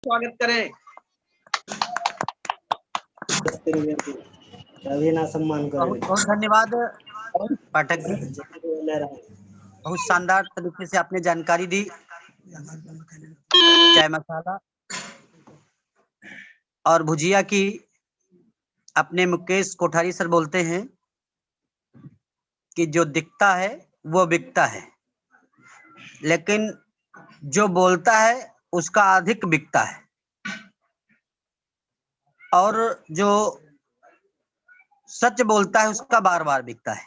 स्वागत करें। सम्मान बहुत बहुत धन्यवाद पाठक जी, बहुत शानदार तरीके से आपने जानकारी दी। चाय मसाला और भुजिया की अपने मुकेश कोठारी सर बोलते हैं कि जो दिखता है वो बिकता है, लेकिन जो बोलता है उसका अधिक बिकता है, और जो सच बोलता है उसका बार बार बिकता है।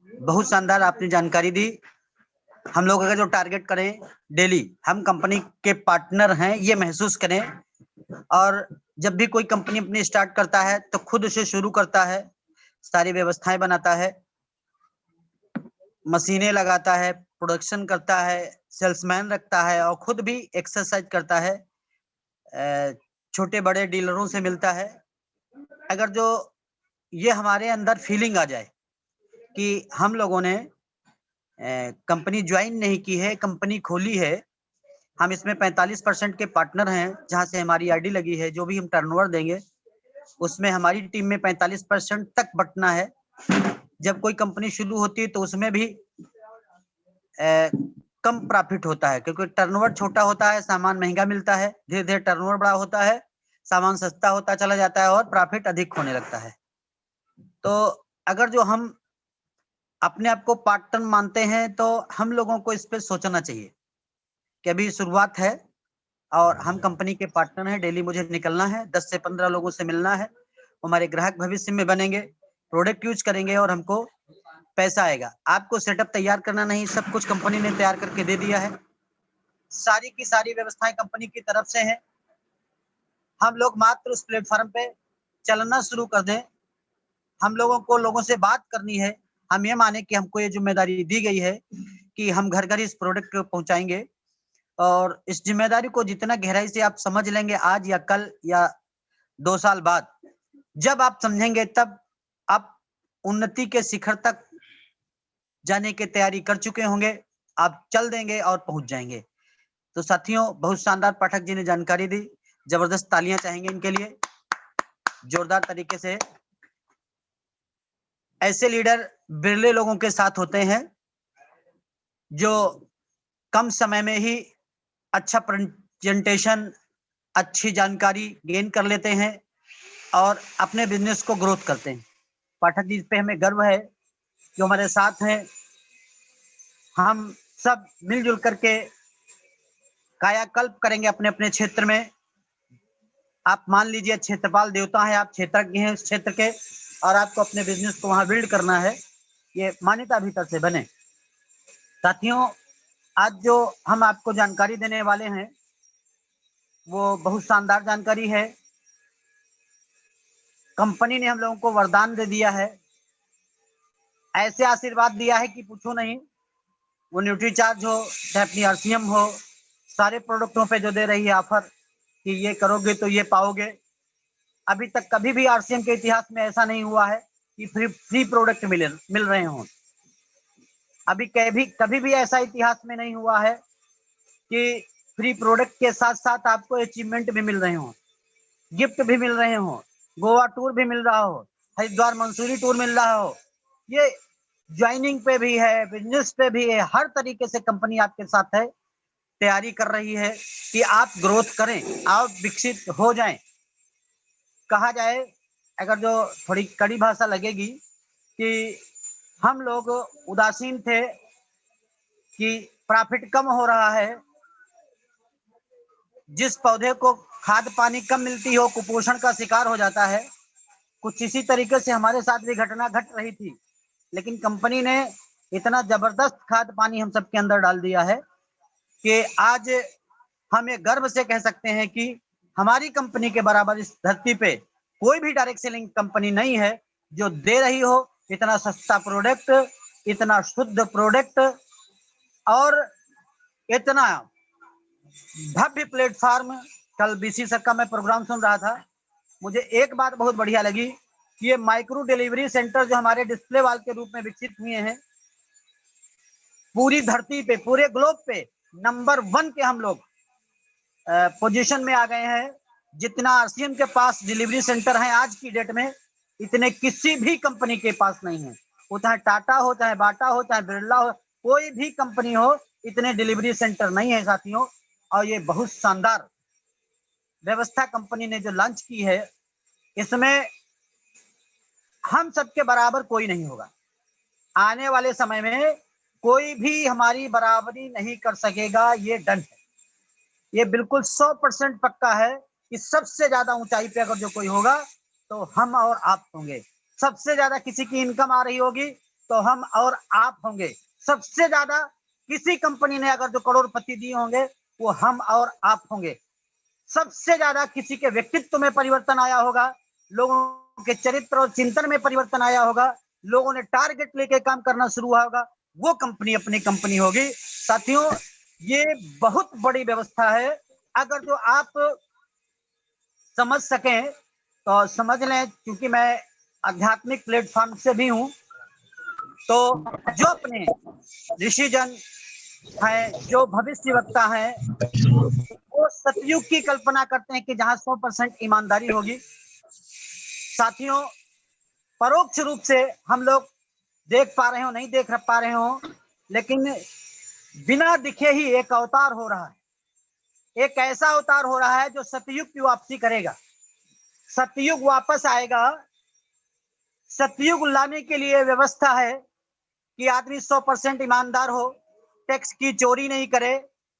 बहुत शानदार आपने जानकारी दी। हम लोग अगर जो टारगेट करें डेली हम कंपनी के पार्टनर हैं ये महसूस करें, और जब भी कोई कंपनी अपनी स्टार्ट करता है तो खुद से शुरू करता है, सारी व्यवस्थाएं बनाता है, मशीनें लगाता है, प्रोडक्शन करता है, सेल्समैन रखता है और खुद भी एक्सरसाइज करता है, छोटे बड़े डीलरों से मिलता है। अगर जो ये हमारे अंदर फीलिंग आ जाए कि हम लोगों ने कंपनी ज्वाइन नहीं की है, कंपनी खोली है, हम इसमें 45% के पार्टनर हैं, जहां से हमारी आईडी लगी है, जो भी हम टर्नओवर देंगे उसमें हमारी टीम में 45% तक बंटना है। जब कोई कंपनी शुरू होती है तो उसमें भी कम प्रॉफिट होता है, क्योंकि टर्नओवर छोटा होता है, सामान महंगा मिलता है, धीरे धीरे टर्नओवर बड़ा होता है, सामान सस्ता होता चला जाता है और प्रॉफिट अधिक होने लगता है। तो अगर जो हम अपने आप को पार्टनर मानते हैं तो हम लोगों को इस पे सोचना चाहिए कि अभी शुरुआत है और हम कंपनी के पार्टनर हैं, डेली मुझे निकलना है, 10 से 15 लोगों से मिलना है, हमारे ग्राहक भविष्य में बनेंगे, प्रोडक्ट यूज करेंगे और हमको पैसा आएगा। आपको सेटअप तैयार करना नहीं, सब कुछ कंपनी ने तैयार करके दे दिया है, सारी की सारी व्यवस्थाएं कंपनी की तरफ से हैं। हम लोग मात्र उस प्लेटफॉर्म पे चलना शुरू कर दें। हम लोगों को लोगों से बात करनी है, हम ये माने कि हमको ये जिम्मेदारी दी गई है कि हम घर घर इस प्रोडक्ट को पहुंचाएंगे, और इस जिम्मेदारी को जितना गहराई से आप समझ लेंगे आज या कल या 2 साल बाद, जब आप समझेंगे तब आप उन्नति के शिखर तक जाने की तैयारी कर चुके होंगे, आप चल देंगे और पहुंच जाएंगे। तो साथियों, बहुत शानदार पाठक जी ने जानकारी दी, जबरदस्त तालियां चाहेंगे इनके लिए जोरदार तरीके से। ऐसे लीडर बिरले लोगों के साथ होते हैं जो कम समय में ही अच्छा प्रेजेंटेशन, अच्छी जानकारी गेन कर लेते हैं और अपने बिजनेस को ग्रोथ करते हैं। पाठक जी, इस पे हमें गर्व है जो हमारे साथ हैं। हम सब मिलजुल करके कायाकल्प करेंगे अपने अपने क्षेत्र में। आप मान लीजिए क्षेत्रपाल देवता है, आप क्षेत्रज्ञ हैं उस क्षेत्र के, और आपको अपने बिजनेस को वहां बिल्ड करना है, ये मान्यता भीतर से बने। साथियों, आज जो हम आपको जानकारी देने वाले हैं वो बहुत शानदार जानकारी है। कंपनी ने हम लोगों को वरदान दे दिया है, ऐसे आशीर्वाद दिया है कि पूछो नहीं। वो न्यूट्रीचार्ज हो चाहे अपनी आरसीएम हो, सारे प्रोडक्टों पे जो दे रही है ऑफर कि ये करोगे तो ये पाओगे। अभी तक कभी भी आरसीएम के इतिहास में ऐसा नहीं हुआ है कि फ्री प्रोडक्ट मिल रहे हों। अभी कभी भी ऐसा इतिहास में नहीं हुआ है कि फ्री प्रोडक्ट के साथ साथ आपको अचीवमेंट भी मिल रहे हों, गिफ्ट भी मिल रहे हों, गोवा टूर भी मिल रहा हो, हरिद्वार मंसूरी टूर मिल रहा हो। ये ज्वाइनिंग पे भी है, बिजनेस पे भी है, हर तरीके से कंपनी आपके साथ है, तैयारी कर रही है कि आप ग्रोथ करें, आप विकसित हो जाएं। कहा जाए, अगर जो थोड़ी कड़ी भाषा लगेगी, कि हम लोग उदासीन थे कि प्रॉफिट कम हो रहा है, जिस पौधे को खाद पानी कम मिलती हो कुपोषण का शिकार हो जाता है। कुछ इसी तरीके से हमारे साथ भी घटना घट रही थी, लेकिन कंपनी ने इतना जबरदस्त खाद पानी हम सबके अंदर डाल दिया है कि आज हम ये गर्व से कह सकते हैं कि हमारी कंपनी के बराबर इस धरती पे कोई भी डायरेक्ट सेलिंग कंपनी नहीं है जो दे रही हो इतना सस्ता प्रोडक्ट, इतना शुद्ध प्रोडक्ट और इतना भव्य प्लेटफॉर्म। कल बीसी सर का मैं प्रोग्राम सुन रहा था, मुझे एक बात बहुत बढ़िया लगी कि ये माइक्रो डिलीवरी सेंटर जो हमारे डिस्प्ले वाल के रूप में विकसित हुए हैं, पूरी धरती पे, पूरे ग्लोब पे नंबर 1 के हम लोग पोजीशन में आ गए हैं। जितना आरसीएम के पास डिलीवरी सेंटर है आज की डेट में, इतने किसी भी कंपनी के पास नहीं है। वो चाहे टाटा हो, चाहे बाटा हो, चाहे बिरला हो, कोई भी कंपनी हो, इतने डिलीवरी सेंटर नहीं है साथियों। और ये बहुत शानदार व्यवस्था कंपनी ने जो लॉन्च की है, इसमें हम सबके बराबर कोई नहीं होगा। आने वाले समय में कोई भी हमारी बराबरी नहीं कर सकेगा, ये डन है। ये बिल्कुल 100% पक्का है कि सबसे ज्यादा ऊंचाई पे अगर जो कोई होगा तो हम और आप होंगे। सबसे ज्यादा किसी की इनकम आ रही होगी तो हम और आप होंगे। सबसे ज्यादा किसी कंपनी ने अगर जो करोड़पति दिए होंगे वो हम और आप होंगे। सबसे ज्यादा किसी के व्यक्तित्व में परिवर्तन आया होगा, लोगों के चरित्र और चिंतन में परिवर्तन आया होगा, लोगों ने टारगेट लेके काम करना शुरू हुआ होगा, वो कंपनी अपनी कंपनी होगी। साथियों, ये बहुत बड़ी व्यवस्था है। अगर जो आप समझ सकें तो समझ लें, क्योंकि मैं आध्यात्मिक प्लेटफॉर्म से भी हूं, तो जो अपने ऋषिजन हैं, जो भविष्य वक्ता हैं, वो सतयुग की कल्पना करते हैं कि जहां 100% ईमानदारी होगी। साथियों, परोक्ष रूप से हम लोग देख पा रहे हो, नहीं देख पा रहे हो, लेकिन बिना दिखे ही एक अवतार हो रहा है। एक ऐसा अवतार हो रहा है जो सतयुग की वापसी करेगा। सतयुग वापस आएगा। सतयुग लाने के लिए व्यवस्था है कि आदमी 100% ईमानदार हो, टैक्स की चोरी नहीं करे,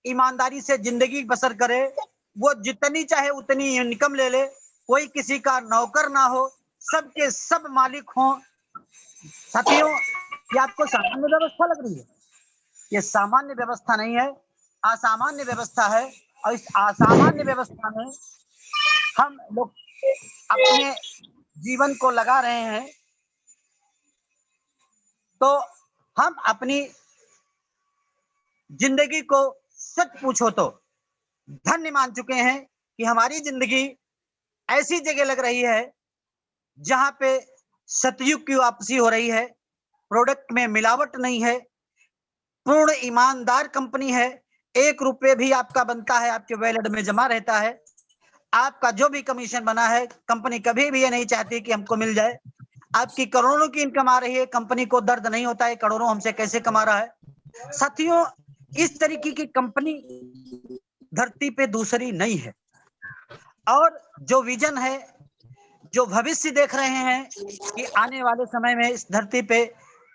ईमानदारी से जिंदगी बसर करे, वो जितनी चाहे उतनी इनकम ले ले, कोई किसी का नौकर ना हो, सबके सब मालिक हो। साथियों, ये आपको सामान्य व्यवस्था लग रही है? ये सामान्य व्यवस्था नहीं है, असामान्य व्यवस्था है। और इस असामान्य व्यवस्था में हम लोग अपने जीवन को लगा रहे हैं, तो हम अपनी जिंदगी को सच पूछो तो धन्य मान चुके हैं कि हमारी जिंदगी ऐसी जगह लग रही है जहां पे सतयुग की वापसी हो रही है। प्रोडक्ट में मिलावट नहीं है, पूर्ण ईमानदार कंपनी है। 1 रुपये भी आपका बनता है आपके वैलेट में जमा रहता है। आपका जो भी कमीशन बना है, कंपनी कभी भी ये नहीं चाहती कि हमको मिल जाए। आपकी करोड़ों की इनकम आ रही है, कंपनी को दर्द नहीं होता है करोड़ों हमसे कैसे कमा रहा है। साथियों, इस तरीके की कंपनी धरती पे दूसरी नहीं है। और जो विजन है, जो भविष्य देख रहे हैं कि आने वाले समय में इस धरती पे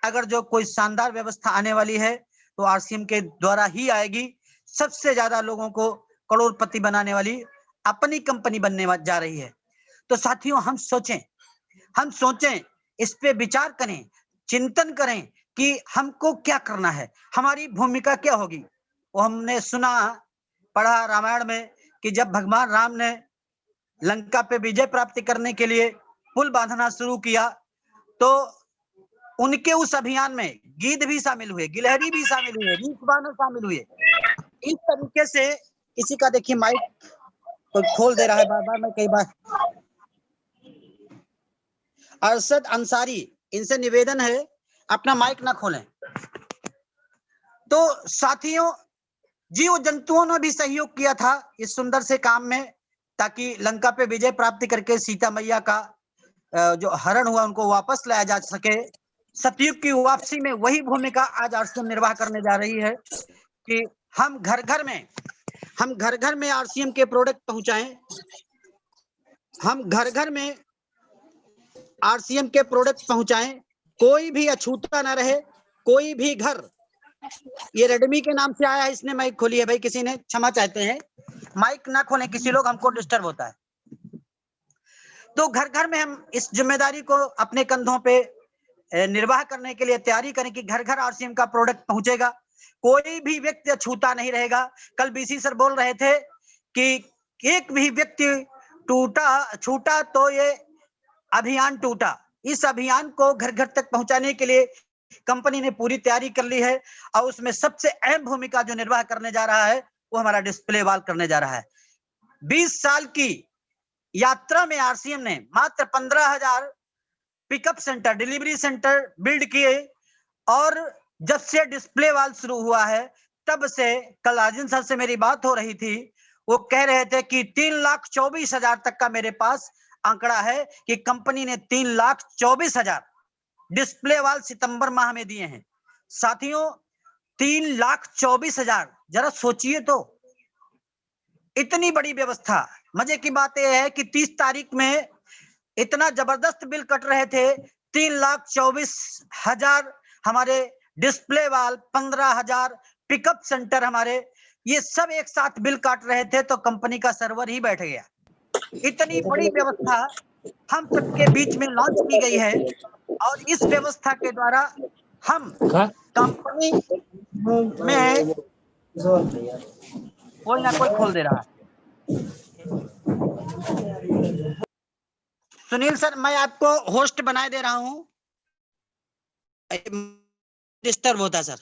अगर जो कोई शानदार व्यवस्था आने वाली है तो आरसीएम के द्वारा ही आएगी। सबसे ज्यादा लोगों को करोड़पति बनाने वाली अपनी कंपनी बनने जा रही है। तो साथियों, हम सोचें, इस पे विचार करें, चिंतन करें कि हमको क्या करना है, हमारी भूमिका क्या होगी। वो हमने सुना, पढ़ा रामायण में कि जब भगवान राम ने लंका पे विजय प्राप्ति करने के लिए पुल बांधना शुरू किया, तो उनके उस अभियान में गिद्ध भी शामिल हुए, गिलहरी भी शामिल हुए, रीछ बानर शामिल हुए। इस तरीके से किसी का देखिए माइक कोई खोल दे रहा है बार बार, मैं कई बार। अरशद अंसारी, इनसे निवेदन है अपना माइक ना खोलें। तो साथियों, जीव जंतुओं ने भी सहयोग किया था इस सुंदर से काम में, ताकि लंका पे विजय प्राप्ति करके सीता मैया का जो हरण हुआ उनको वापस लाया जा सके। सतयुग की वापसी में वही भूमिका आज आरसीएम निर्वाह करने जा रही है कि हम घर घर में आरसीएम के प्रोडक्ट पहुंचाएं। हम घर घर में आरसीएम के प्रोडक्ट पहुंचाएं, कोई भी अछूता ना रहे, कोई भी घर। ये रेडमी के नाम से आया है, इसने माइक खोली है भाई, किसी ने क्षमा चाहते हैं, माइक ना खोलें किसी लोग, हमको डिस्टर्ब होता है। तो घर घर में हम इस जिम्मेदारी को अपने कंधों पे निर्वाह करने के लिए तैयारी करें कि घर घर आरसीएम का प्रोडक्ट पहुंचेगा, कोई भी व्यक्ति अछूता नहीं रहेगा। कल बीसी सर बोल रहे थे कि एक भी व्यक्ति छूटा तो ये अभियान टूटा। इस अभियान को घर घर तक पहुंचाने के लिए कंपनी ने पूरी तैयारी कर ली है, और उसमें सबसे अहम भूमिका जो निर्वाह करने जा रहा है वो हमारा डिस्प्ले वॉल करने जा रहा है। 20 साल की यात्रा में आरसीएम ने मात्र 15,000 pickup centre, delivery centre build किए, और जब से डिस्प्ले वॉल शुरू हुआ है तब से, कल राजन सर से मेरी बात हो रही थी, वो कह रहे थे कि 3,24,000 तक का मेरे पास आंकड़ा है कि कंपनी ने 3,24,000 डिस्प्ले वाल सितंबर माह में दिए हैं। साथियों 3,24,000, जरा सोचिए तो, इतनी बड़ी व्यवस्था। मजे की बात यह है कि 30 तारीख में इतना जबरदस्त बिल कट रहे थे, 3,24,000 हमारे डिस्प्ले वाल, 15,000 पिकअप सेंटर हमारे, ये सब एक साथ बिल काट रहे थे तो कंपनी का सर्वर ही बैठ गया। इतनी बड़ी व्यवस्था हम सबके बीच में लॉन्च की गई है और इस व्यवस्था के द्वारा हम कंपनी में कोई ना कोई खोल दे रहा है। सुनील सर, मैं आपको होस्ट बनाए दे रहा हूं, डिस्टर्ब होता सर।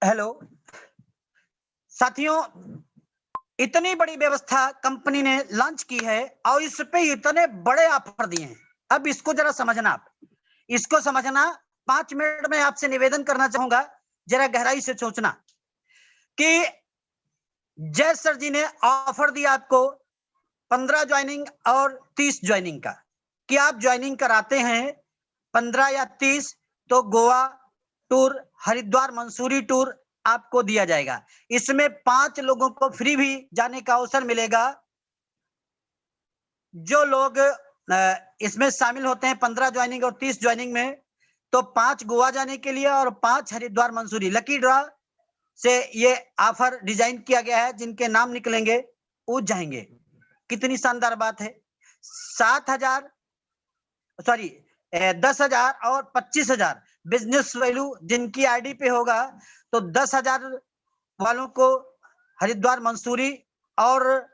हेलो साथियों, इतनी बड़ी व्यवस्था कंपनी ने लॉन्च की है और इस पे इतने बड़े ऑफर दिए हैं। अब इसको जरा समझना, आप इसको समझना। 5 मिनट में आपसे निवेदन करना चाहूंगा, जरा गहराई से सोचना कि जय सर जी ने ऑफर दिया आपको 15 ज्वाइनिंग और 30 ज्वाइनिंग का, कि आप ज्वाइनिंग कराते हैं 15 या 30 तो गोवा टूर, हरिद्वार मंसूरी टूर आपको दिया जाएगा। इसमें 5 लोगों को फ्री भी जाने का अवसर मिलेगा। जो लोग इसमें शामिल होते हैं 15 ज्वाइनिंग और 30 ज्वाइनिंग में, तो 5 गोवा जाने के लिए और 5 हरिद्वार मंसूरी, लकी ड्रॉ से ये ऑफर डिजाइन किया गया है। जिनके नाम निकलेंगे वो जाएंगे। कितनी शानदार बात है। 7,000 सॉरी 10,000 और 25,000 बिजनेस वैल्यू जिनकी आईडी पे होगा, तो 10,000 वालों को हरिद्वार मंसूरी और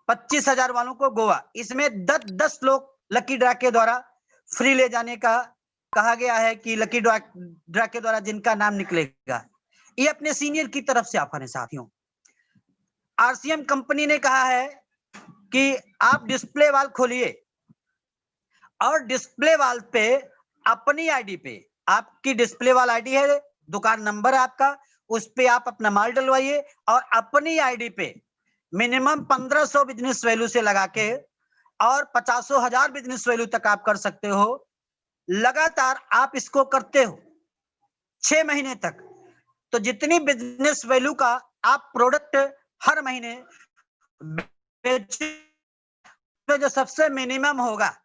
25,000 वालों को गोवा। इसमें 10 लोग लकी ड्रा के द्वारा फ्री ले जाने का कहा गया है कि लकी ड्रा के द्वारा जिनका नाम निकलेगा। ये अपने सीनियर की तरफ से ऑफर है। साथियों आरसीएम कंपनी ने कहा है कि आप डिस्प्ले वाल खोलिए और डिस्प्ले वाल पे अपनी आईडी पे, आपकी डिस्प्ले वाल आईडी है, दुकान नंबर है आपका, उस पे आप अपना माल डलवाइए और अपनी आईडी पे मिनिमम 1,500 बिजनेस वैल्यू से लगा के और 50,000 बिजनेस वैल्यू तक आप कर सकते हो। लगातार आप इसको करते हो 6 महीने तक, तो जितनी बिजनेस वैल्यू का आप प्रोडक्ट हर महीने जो सबसे मिनिमम होगा,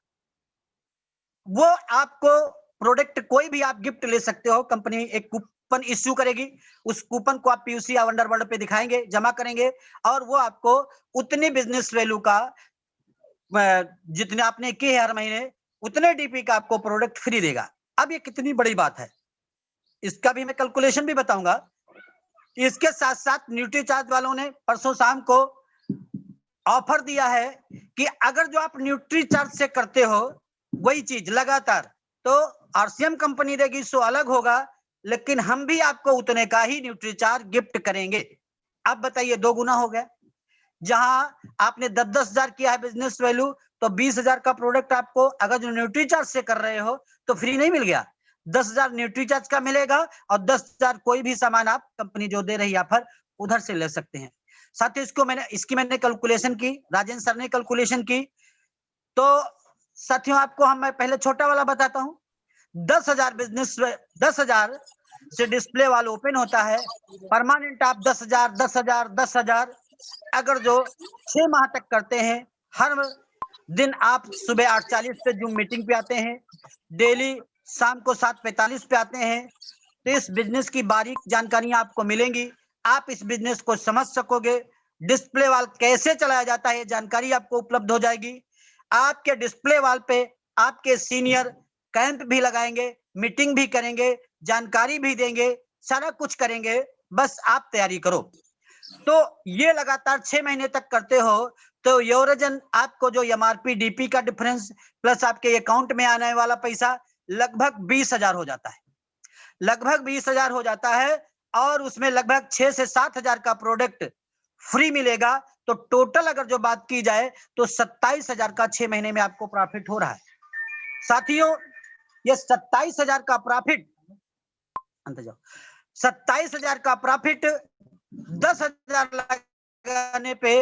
वो आपको प्रोडक्ट कोई भी आप गिफ्ट ले सकते हो। कंपनी एक कूपन इश्यू करेगी, उस कूपन को आप पीयूसी या वंडरवर्ल्ड पे दिखाएंगे, जमा करेंगे और वो आपको उतनी बिजनेस वैल्यू का, जितने आपने किए हर महीने उतने डीपी का आपको प्रोडक्ट फ्री देगा। अब ये कितनी बड़ी बात है, इसका भी मैं कैलकुलेशन भी बताऊंगा। इसके साथ साथ न्यूट्री चार्ज वालों ने परसों शाम को ऑफर दिया है कि अगर जो आप न्यूट्री चार्ज से करते हो वही चीज लगातार, तो आरसीएम कंपनी देगी, सो अलग होगा, लेकिन हम भी आपको उतने का ही न्यूट्री चार्ज गिफ्ट करेंगे। अब बताइए, 2 गुना हो गया। जहां आपने 10,000 किया है बिजनेस वैल्यू, तो 20,000 का प्रोडक्ट आपको अगर जो न्यूट्री चार्ज से कर रहे हो तो फ्री नहीं मिल गया, 10,000 न्यूट्री चार्ज का मिलेगा और 10,000 कोई भी सामान आप कंपनी जो दे रही है ऑफर उधर से ले सकते हैं। साथ ही इसकी मैंने कैलकुलेशन की, राजेंद्र सर ने कैलकुलेशन की। तो साथियों आपको मैं पहले छोटा वाला बताता हूं। 10,000 बिजनेस, 10,000 से डिस्प्ले वाल ओपन होता है। परमानेंट आप 10,000 10,000 10,000 अगर जो 6 माह तक करते हैं, हर दिन आप सुबह 8:40 पे जूम मीटिंग पे आते हैं, डेली शाम को 7:45 पे आते हैं, तो इस बिजनेस की बारीक जानकारियां आपको मिलेंगी। आप इस बिजनेस को समझ सकोगे, डिस्प्ले वाल कैसे चलाया जाता है जानकारी आपको उपलब्ध हो जाएगी। आपके डिस्प्ले वाल पे आपके सीनियर कैंप भी लगाएंगे, मीटिंग भी करेंगे, जानकारी भी देंगे, सारा कुछ करेंगे, बस आप तैयारी करो। तो ये लगातार 6 महीने तक करते हो तो योरजन आपको जो एमआरपी डीपी का डिफरेंस प्लस आपके अकाउंट में आने वाला पैसा लगभग 20,000 हो जाता है, लगभग 20,000 हो जाता है और उसमें लगभग 6 से 7,000 का प्रोडक्ट फ्री मिलेगा। तो टोटल अगर जो बात की जाए तो 27,000 का 6 महीने में आपको प्रॉफिट हो रहा है। साथियों ये 27,000 का प्रॉफिट अंत जाओ। 27,000 का प्रॉफिट 10,000 लगाने पे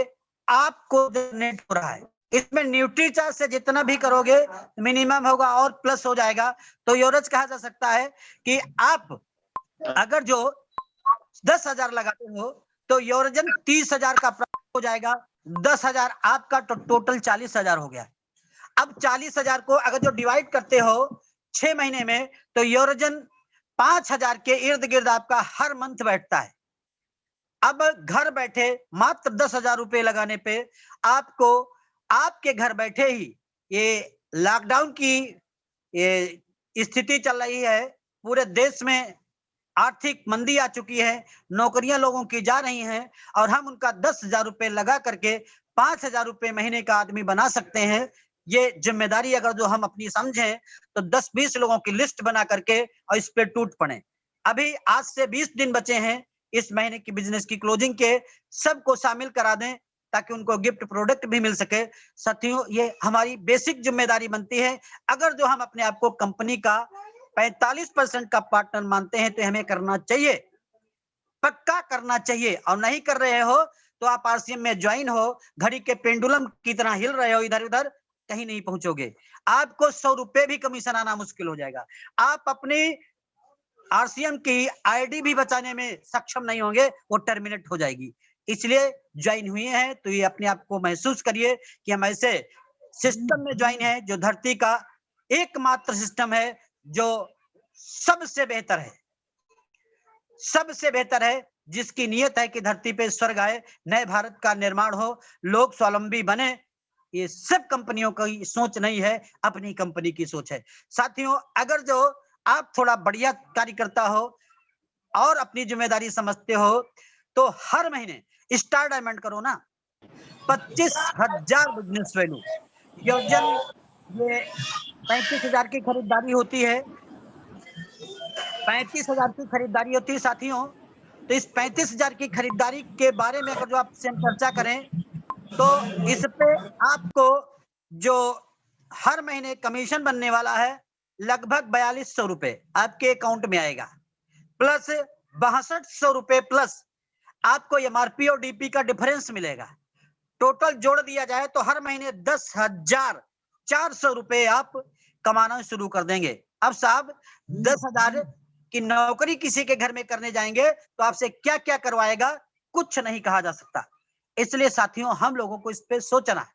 आपको नेट हो रहा है। इसमें न्यूट्री चार्ज से जितना भी करोगे मिनिमम होगा और प्लस हो जाएगा। तो एवरेज कहा जा सकता है कि आप अगर जो 10,000 लगाते हो तो एवरेजन 30,000 का प्रॉफिट हो जाएगा। 10,000 आपका तो टोटल 40,000 हो गया। अब 40,000 को अगर जो डिवाइड करते हो 6 महीने में तो एवरेजन 5,000 के इर्द गिर्द आपका हर मंथ बैठता है। अब घर बैठे मात्र 10,000 रुपए लगाने पे आपको आपके घर बैठे ही ये लॉकडाउन की ये स्थिति चल रही है, पूरे देश में आर्थिक मंदी आ चुकी है, नौकरियां लोगों की जा रही हैं और हम उनका 10,000 रुपए लगा करके 5,000 रुपए महीने का आदमी बना सकते हैं। ये जिम्मेदारी अगर जो हम अपनी समझें तो 10-20 लोगों की लिस्ट बना करके और इस पे टूट पड़े। अभी आज से 20 दिन बचे हैं इस महीने की बिजनेस की क्लोजिंग के, सबको शामिल करा दें ताकि उनको गिफ्ट प्रोडक्ट भी मिल सके। साथियों, ये हमारी बेसिक जिम्मेदारी बनती है। अगर जो हम अपने आप को कंपनी का 45% का पार्टनर मानते हैं तो हमें करना चाहिए, पक्का करना चाहिए। और नहीं कर रहे हो तो आप आरसीएम में ज्वाइन हो, घड़ी के पेंडुलम की तरह हिल रहे हो इधर उधर, कहीं नहीं पहुंचोगे। आपको 100 रुपए भी कमीशन आना मुश्किल हो जाएगा। आप अपनी आरसीएम की आईडी भी बचाने में सक्षम नहीं होंगे, वो टर्मिनेट हो जाएगी। इसलिए ज्वाइन हुए हैं तो ये अपने आप को महसूस करिए कि हम ऐसे सिस्टम में ज्वाइन है जो धरती का एकमात्र सिस्टम है जो सबसे बेहतर है, सबसे बेहतर है, जिसकी नियत है कि धरती पे स्वर्ग आए, नए भारत का निर्माण हो, लोग स्वावलंबी बने। ये सब कंपनियों की सोच नहीं है, अपनी कंपनी की सोच है। साथियों, अगर जो आप थोड़ा बढ़िया कार्य करता हो और अपनी जिम्मेदारी समझते हो तो हर महीने स्टार डायमंड करो ना, 25,000 बिजनेस वैल्यू योजन, ये 35,000 की खरीदारी होती है, 35,000 की खरीदारी होती है साथियों। तो इस 35,000 की खरीदारी के बारे में अगर जो आपसे हम चर्चा करें तो इस पे आपको जो हर महीने कमीशन बनने वाला है लगभग 4,200 रुपए आपके अकाउंट में आएगा, प्लस 6200 रुपए प्लस आपको एमआरपी और डीपी का डिफरेंस मिलेगा। टोटल जोड़ दिया जाए तो हर महीने 10,400 रुपए आप कमाना शुरू कर देंगे। अब साहब 10,000 की नौकरी किसी के घर में करने जाएंगे तो आपसे क्या क्या करवाएगा, कुछ नहीं कहा जा सकता। इसलिए साथियों, हम लोगों को इस पे सोचना है,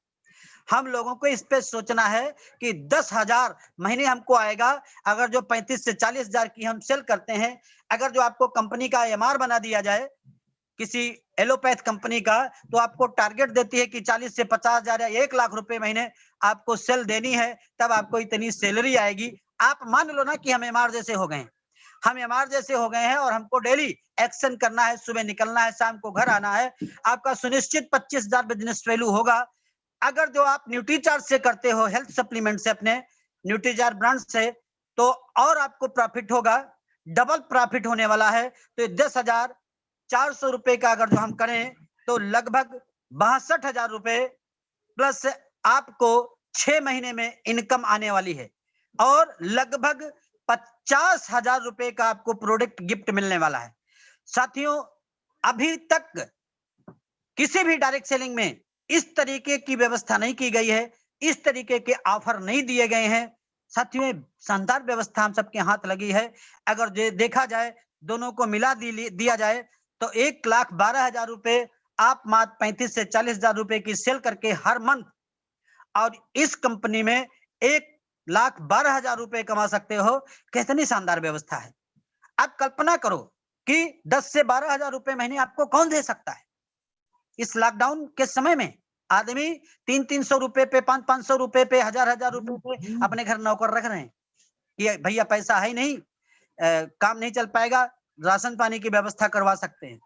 हम लोगों को इस पे सोचना है कि 10,000 महीने हमको आएगा। अगर जो 35 से 40,000 की हम सेल करते हैं, अगर जो आपको कंपनी का एमआर बना दिया जाए किसी एलोपैथ कंपनी का, तो आपको टारगेट देती है कि 40 से 50,000 या 1 लाख रुपए महीने आपको सेल देनी है, तब आपको इतनी सैलरी आएगी। आप मान लो ना कि हम एमआर जैसे हो गए, हम एमआर जैसे हो गए हैं और हमको डेली एक्शन करना है, सुबह निकलना है, शाम को घर आना है। आपका सुनिश्चित 25,000 बिजनेस वैल्यू होगा। अगर जो आप न्यूट्रीचार्ज से करते हो, हेल्थ सप्लीमेंट से, अपने न्यूट्रीचार्ज ब्रांड से, तो और आपको प्रॉफिट होगा, डबल प्रॉफिट होने वाला है। तो 10,400 रुपए का अगर जो हम करें तो लगभग 62,000 रुपए प्लस आपको 6 महीने में इनकम आने वाली है और लगभग 50,000 रुपए का आपको प्रोडक्ट गिफ्ट मिलने वाला है। साथियों, अभी तक किसी भी डायरेक्ट सेलिंग में इस तरीके की व्यवस्था नहीं की गई है, इस तरीके के ऑफर नहीं दिए गए हैं। साथियों, शानदार व्यवस्था हम सबके हाथ लगी है। अगर देखा जाए, दोनों को मिला दिया जाए तो 1,12,000 रुपए आप मात्र 35 से 40,000 रुपए की सेल करके हर मंथ, और इस कंपनी में 1,12,000 रुपए कमा सकते हो। कितनी शानदार व्यवस्था है। आप कल्पना करो कि 10 से 12,000 रुपए महीने आपको कौन दे सकता है। इस लॉकडाउन के समय में आदमी 300-300 रुपए पे, 500-500 रुपए पे, 1,000-1,000 रुपए पे अपने घर नौकर रख रहे हैं कि भैया पैसा है नहीं, काम नहीं चल पाएगा, राशन पानी की व्यवस्था करवा सकते हैं।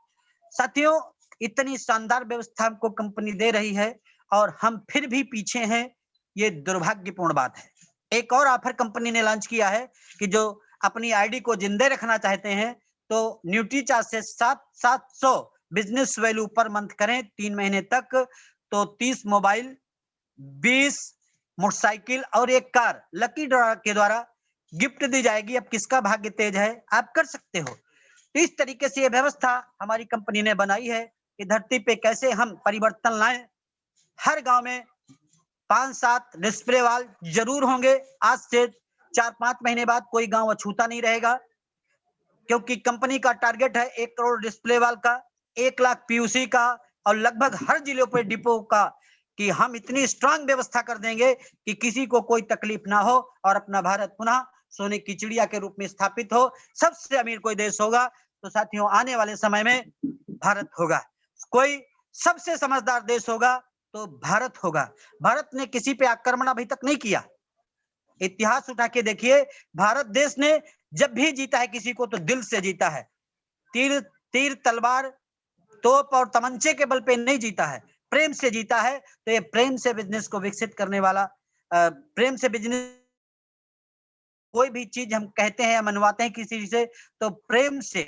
साथियों, इतनी शानदार व्यवस्था हमको कंपनी दे रही है और हम फिर भी पीछे हैं, ये दुर्भाग्यपूर्ण बात है। एक और ऑफर कंपनी ने लॉन्च किया है कि जो अपनी आईडी को जिंदे रखना चाहते हैं तो न्यूट्रीचार्ज से 700 बिजनेस वैल्यू पर मंथ करें 3 महीने तक, तो 30 मोबाइल, 20 मोटरसाइकिल और 1 कार लकी ड्रॉ के द्वारा गिफ्ट दी जाएगी। अब किसका भाग्य तेज है, आप कर सकते हो। तो इस तरीके से ये व्यवस्था हमारी कंपनी ने बनाई है कि धरती पे कैसे हम परिवर्तन लाएं। हर गांव में 5-7 डिस्प्ले वाल जरूर होंगे। आज से 4-5 महीने बाद कोई गांव अछूता नहीं रहेगा, क्योंकि कंपनी का टारगेट है 1 करोड़ डिस्प्ले वाल का, 1 लाख पीयूसी का, और लगभग हर जिलों पे डिपो का, कि हम इतनी स्ट्रांग व्यवस्था कर देंगे कि किसी को कोई तकलीफ ना हो और अपना भारत पुनः सोने की चिड़िया के रूप में स्थापित हो। सबसे अमीर कोई देश होगा तो साथियों आने वाले समय में भारत होगा। कोई सबसे समझदार देश होगा तो भारत होगा। भारत ने किसी पे आक्रमण अभी तक नहीं किया। इतिहास उठा के देखिए, भारत देश ने जब भी जीता है किसी को तो दिल से जीता है। तीर तलवार तोप और तमंचे के बल पे नहीं जीता है, प्रेम से जीता है। तो ये प्रेम से बिजनेस को विकसित करने वाला, प्रेम से बिजनेस, कोई भी चीज हम कहते हैं या मनवाते हैं किसी से तो प्रेम से।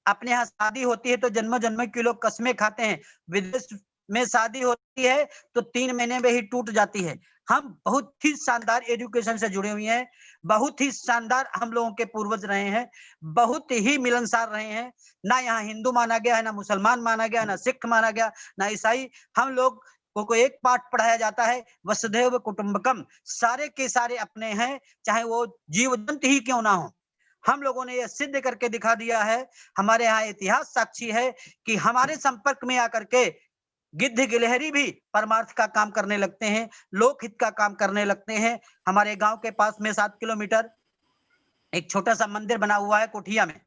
अपने यहाँ शादी होती है तो जन्म जन्म के लोग कस्में खाते हैं, विदेश में शादी होती है तो 3 महीने में ही टूट जाती है। हम बहुत ही शानदार एजुकेशन से जुड़े हुए हैं, बहुत ही शानदार हम लोगों के पूर्वज रहे हैं, बहुत ही मिलनसार रहे हैं। ना यहाँ हिंदू माना गया है, ना मुसलमान माना गया, ना सिख माना गया, ना ईसाई। हम लोग को एक पाठ पढ़ाया जाता है, वसुधैव कुटुंबकम, सारे के सारे अपने हैं, चाहे वो जीव जंतु ही क्यों ना हो। हम लोगों ने यह सिद्ध करके दिखा दिया है। हमारे यहाँ इतिहास साक्षी है कि हमारे संपर्क में आकर के गिद्ध गिलहरी भी परमार्थ का काम करने लगते हैं, लोकहित का काम करने लगते हैं। हमारे गांव के पास में 7 किलोमीटर एक छोटा सा मंदिर बना हुआ है कोठिया में।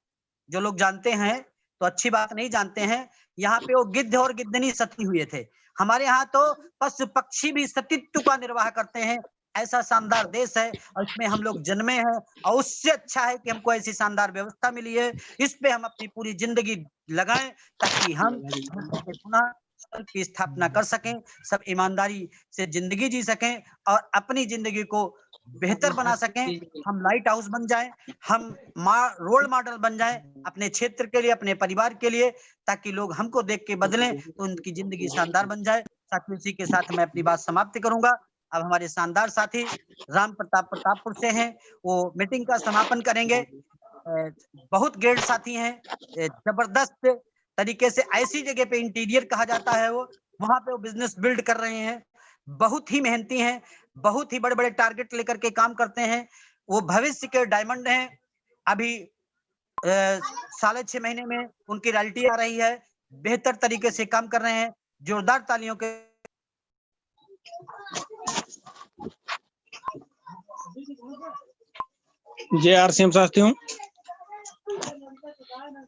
जो लोग जानते हैं तो अच्छी बात, नहीं जानते हैं, यहाँ पे वो गिद्ध और गिद्धनी सती हुए थे। हमारे यहाँ तो पशु पक्षी भी सतीत्व का निर्वाह करते हैं। ऐसा शानदार देश है और इसमें हम लोग जन्मे हैं, और उससे अच्छा है कि हमको ऐसी शानदार व्यवस्था मिली है। इस पे हम अपनी पूरी जिंदगी लगाएं ताकि हम पुनः स्वर्ग की स्थापना कर सकें, सब ईमानदारी से जिंदगी जी सकें और अपनी जिंदगी को बेहतर बना सकें। हम लाइट हाउस बन जाएं, हम रोल मॉडल बन जाएं अपने क्षेत्र के लिए, अपने परिवार के लिए, ताकि लोग हमको देख के बदलें तो उनकी जिंदगी शानदार बन जाए। साथियों, इसी के साथ मैं अपनी बात समाप्त करूंगा। अब हमारे शानदार साथी राम प्रताप प्रतापपुर से हैं, वो मीटिंग का समापन करेंगे। बहुत ग्रेट साथी हैं, जबरदस्त तरीके से ऐसी जगह पे इंटीरियर कहा जाता है, वो वहां पे वो बिजनेस बिल्ड कर रहे हैं। बहुत ही मेहनती हैं, बहुत ही बड़े बड़े टारगेट लेकर के काम करते हैं। वो भविष्य के डायमंड हैं। अभी 6.5 महीने में उनकी रॉयल्टी आ रही है, बेहतर तरीके से काम कर रहे हैं। जोरदार तालियों के जय आरसीएम साथियों,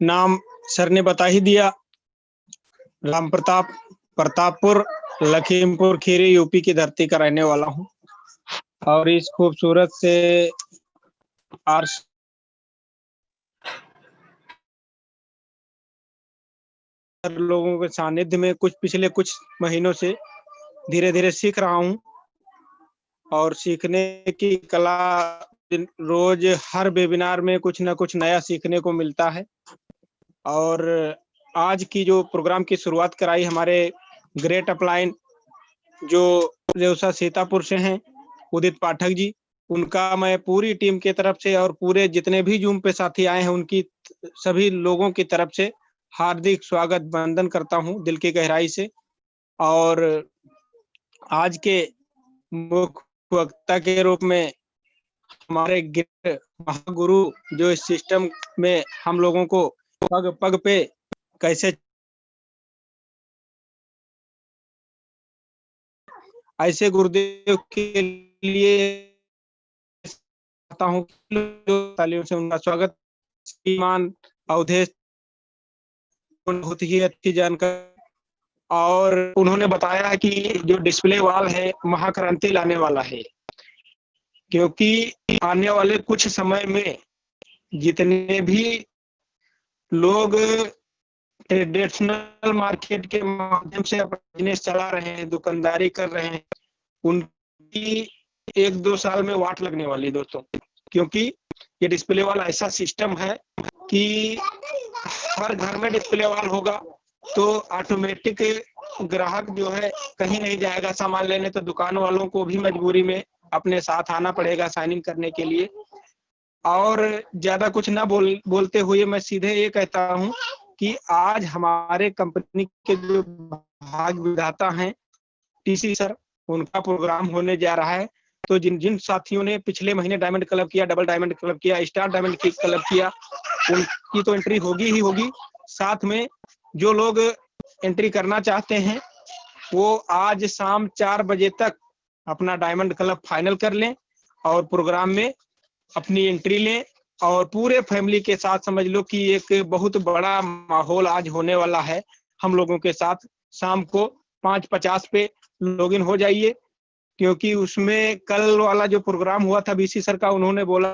नाम सर ने बता ही दिया। राम प्रताप प्रतापपुर लखीमपुर खीरी यूपी की धरती का रहने वाला हूं, और इस खूबसूरत से लोगों के सानिध्य में पिछले कुछ महीनों से धीरे धीरे सीख रहा हूं, और सीखने की कला रोज हर वेबिनार में कुछ ना कुछ नया सीखने को मिलता है। और आज की जो प्रोग्राम की शुरुआत कराई हमारे ग्रेट अपलाइन जो रेउसा सीतापुर से हैं, उदित पाठक जी, उनका मैं पूरी टीम की तरफ से और पूरे जितने भी जूम पे साथी आए हैं उनकी सभी लोगों की तरफ से हार्दिक स्वागत वंदन करता हूं दिल की गहराई से। और आज के मुख्य वक्ता के रूप में हमारे महागुरु जो इस सिस्टम में हम लोगों को पग पग पे कैसे ऐसे गुरुदेव के लिए चाहता हूं जो तालियों से उनका स्वागत। श्रीमान अवधेश बहुत ही अच्छी जानकारी, और उन्होंने बताया कि जो डिस्प्ले वॉल है महाक्रांति लाने वाला है, क्योंकि आने वाले कुछ समय में जितने भी लोग ट्रेडिशनल मार्केट के माध्यम से अपना बिजनेस चला रहे हैं, दुकानदारी कर रहे हैं, उनकी 1-2 साल में वाट लगने वाली दोस्तों। क्योंकि ये डिस्प्ले वाला ऐसा सिस्टम है कि हर घर में डिस्प्ले वाल होगा तो ऑटोमेटिक ग्राहक जो है कहीं नहीं जाएगा सामान लेने, तो दुकान वालों को भी मजबूरी में अपने साथ आना पड़ेगा साइनिंग करने के लिए। और ज्यादा कुछ ना बोलते हुए मैं सीधे ये कहता हूँ कि आज हमारे कंपनी के जो भाग विधाता हैं टीसी सर, उनका प्रोग्राम होने जा रहा है। तो जिन जिन साथियों ने पिछले महीने डायमंड क्लब किया, डबल डायमंड क्लब किया, स्टार डायमंड क्लब किया, उनकी तो एंट्री होगी ही होगी। साथ में जो लोग एंट्री करना चाहते हैं वो आज शाम 4 बजे तक अपना डायमंड क्लब फाइनल कर लें और प्रोग्राम में अपनी एंट्री लें। और पूरे फैमिली के साथ समझ लो कि एक बहुत बड़ा माहौल आज होने वाला है हम लोगों के साथ। शाम को 5:50 पे लॉगिन हो जाइए, क्योंकि उसमें कल वाला जो प्रोग्राम हुआ था बीसी सर का, उन्होंने बोला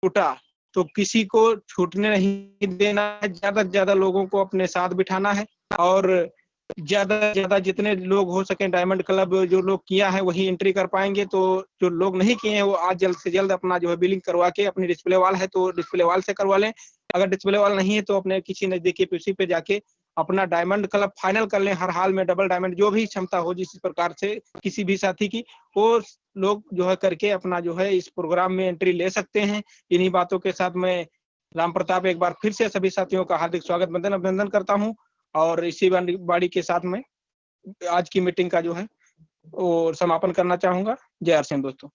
छूटा, तो किसी को छूटने नहीं देना है। ज्यादा से ज्यादा लोगों को अपने साथ बिठाना है और ज्यादा से ज्यादा जितने लोग हो सके डायमंड क्लब जो लोग किया है वही एंट्री कर पाएंगे। तो जो लोग नहीं किए हैं वो आज जल्द से जल्द अपना जो है बिलिंग करवा के, अपनी डिस्प्ले वाल है तो डिस्प्ले वाल से करवा लें, अगर डिस्प्ले वाल नहीं है तो अपने किसी नजदीकी पीसी पे जाके अपना डायमंड क्लब फाइनल कर लें। हर हाल में डबल डायमंड जो भी क्षमता हो जिस प्रकार से किसी भी साथी की, वो लोग जो है करके अपना जो है इस प्रोग्राम में एंट्री ले सकते हैं। इन्हीं बातों के साथ मैं राम प्रताप एक बार फिर से सभी साथियों का हार्दिक स्वागत वंदन अभिनंदन करता हूं और इसी बाड़ी के साथ में आज की मीटिंग का जो है वो समापन करना चाहूंगा। जय हर सिंह दोस्तों।